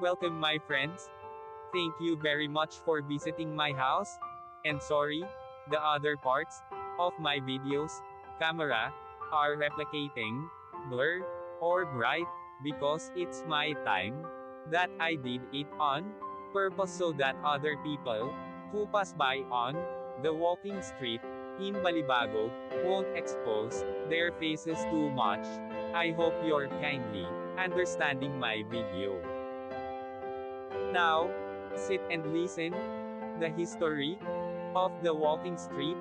Welcome my friends. Thank you very much for visiting my house. And sorry, the other parts of my videos, camera, are replicating, blur, or bright, because it's my time that I did it on purpose so that other people who pass by on the walking street in Balibago won't expose their faces too much. I hope you're kindly understanding my video. Now, sit and listen the history of the walking street,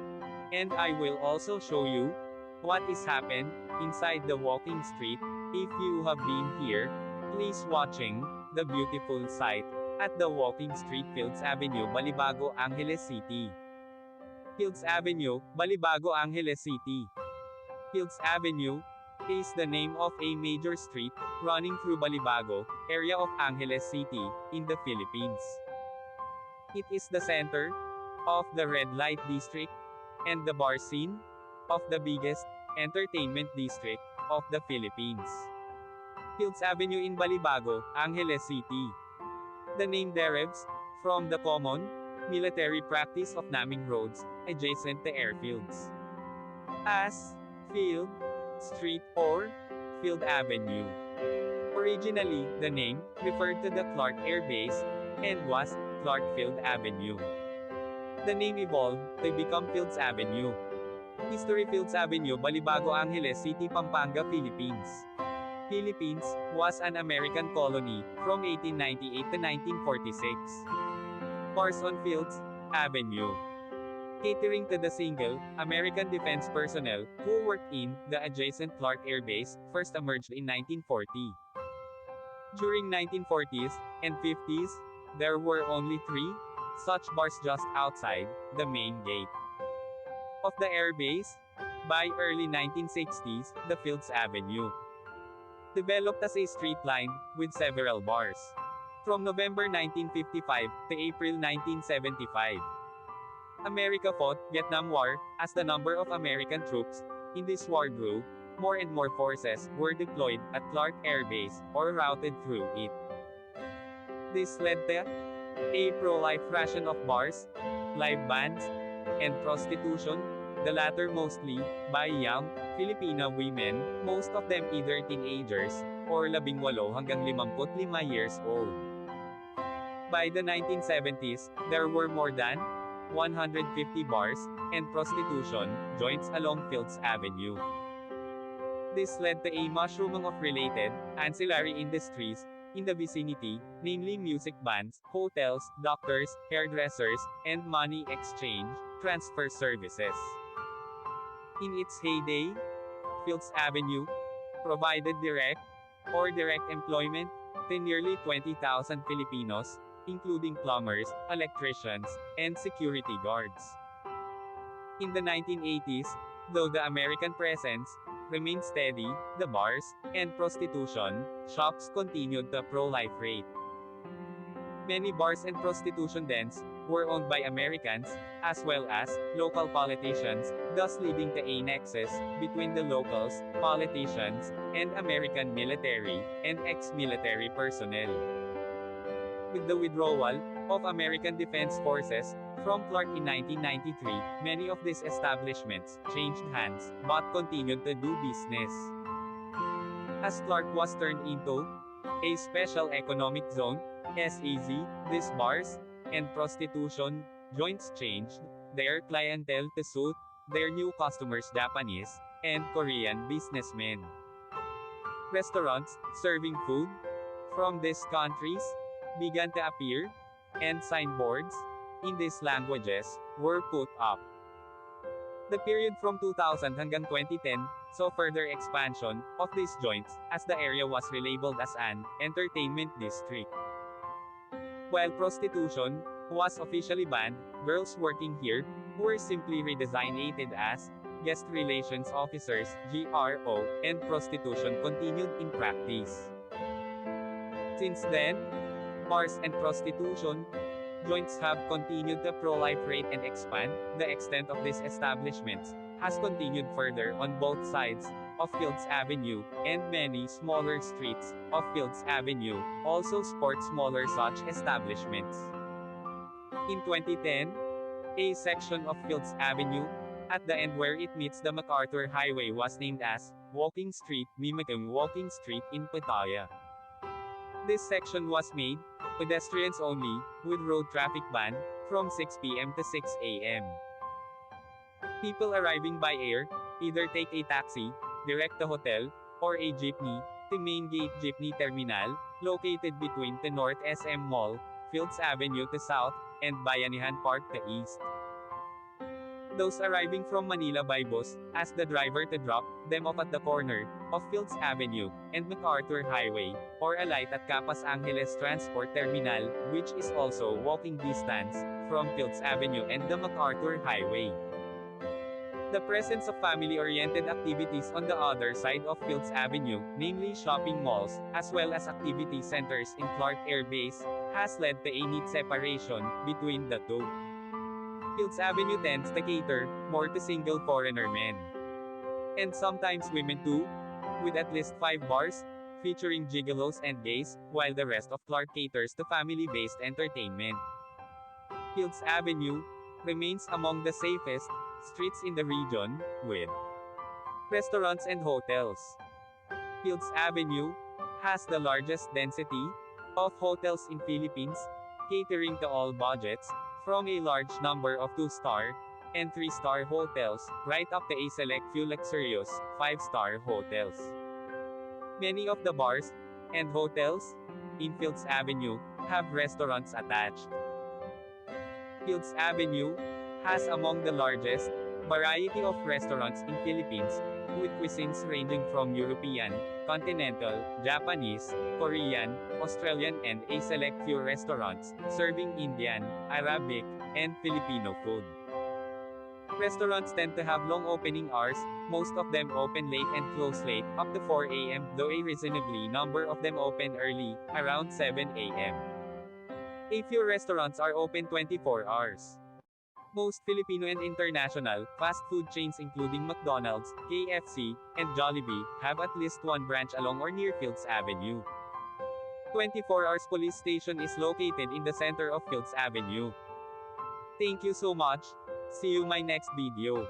and I will also show you what is happened inside the walking street. If you have been here, please watching the beautiful sight at the walking street Fields Avenue, Balibago, Angeles City. Fields Avenue, Balibago, Angeles City. Fields Avenue is the name of a major street running through Balibago area of Angeles City in the Philippines. It is the center of the red light district and the bar scene of the biggest entertainment district of the Philippines. Fields Avenue in Balibago, Angeles City. The name derives from the common military practice of naming roads adjacent to airfields as Field Street or Field Avenue. Originally, the name referred to the Clark Air Base and was Clark Field Avenue. The name evolved to become Fields Avenue. History: Fields Avenue, Balibago, Angeles City, Pampanga, Philippines. Philippines was an American colony from 1898 to 1946. Bars on Fields Avenue. Catering to the single American defense personnel who worked in the adjacent Clark Air Base, first emerged in 1940. During 1940s and 50s, there were only 3 such bars just outside the main gate of the air base. By early 1960s, the Fields Avenue developed as a street line with several bars. From November 1955 to April 1975, America fought Vietnam War. As the number of American troops in this war grew, more and more forces were deployed at Clark Air Base or routed through it. This led to a pro-life ration of bars, live bands, and prostitution, the latter mostly by young Filipino women, most of them either teenagers or 18 hanggang 55 years old. By the 1970s, there were more than 150 bars and prostitution joints along Fields Avenue. This led to a mushrooming of related ancillary industries in the vicinity, namely music bands, hotels, doctors, hairdressers, and money exchange transfer services. In its heyday, Fields Avenue provided direct or direct employment to nearly 20,000 Filipinos, including plumbers, electricians, and security guards. In the 1980s, though the American presence remained steady, the bars and prostitution shops continued the pro-life rate. Many bars and prostitution dens were owned by Americans, as well as local politicians, thus leading to a nexus between the locals, politicians, and American military and ex-military personnel. With the withdrawal of American Defense Forces from Clark in 1993, many of these establishments changed hands, but continued to do business. As Clark was turned into a Special Economic Zone, SEZ, these bars and prostitution joints changed their clientele to suit their new customers, Japanese and Korean businessmen. Restaurants serving food from these countries began to appear, and signboards in these languages were put up. The period from 2000 hanggang 2010 saw further expansion of these joints as the area was relabeled as an entertainment district. While prostitution was officially banned, girls working here were simply redesignated as guest relations officers (GRO), and prostitution continued in practice. Since then, bars and prostitution joints have continued to pro-life rate and expand. The extent of these establishments has continued further on both sides of Fields Avenue, and many smaller streets of Fields Avenue also sport smaller such establishments. In 2010, a section of Fields Avenue, at the end where it meets the MacArthur Highway, was named as Walking Street, mimicking Walking Street in Pattaya. This section was made pedestrians only, with road traffic ban from 6 p.m. to 6 a.m. People arriving by air either take a taxi direct to hotel or a jeepney to Main Gate Jeepney Terminal, located between the North SM Mall, Fields Avenue to South, and Bayanihan Park to East. Those arriving from Manila by bus ask the driver to drop them off at the corner of Fields Avenue and MacArthur Highway, or alight at Capas Angeles Transport Terminal, which is also walking distance from Fields Avenue and the MacArthur Highway. The presence of family-oriented activities on the other side of Fields Avenue, namely shopping malls, as well as activity centers in Clark Air Base, has led to a neat separation between the two. Fields Avenue tends to cater more to single foreigner men, and sometimes women too, with at least 5 bars featuring gigolos and gays, while the rest of Clark caters to family-based entertainment. Fields Avenue remains among the safest streets in the region, with restaurants and hotels. Fields Avenue has the largest density of hotels in Philippines, catering to all budgets, from a large number of 2-star and 3-star hotels, right up to a select few luxurious 5-star hotels. Many of the bars and hotels in Fields Avenue have restaurants attached. Fields Avenue has among the largest variety of restaurants in Philippines, with cuisines ranging from European, continental, Japanese, Korean, Australian, and a select few restaurants serving Indian, Arabic, and Filipino food. Restaurants tend to have long opening hours, most of them open late and close late, up to 4 a.m., though a reasonably number of them open early, around 7 a.m. A few restaurants are open 24 hours. Most Filipino and international fast food chains including McDonald's, KFC, and Jollibee have at least one branch along or near Fields Avenue. 24 Hours Police Station is located in the center of Fields Avenue. Thank you so much. See you my next video.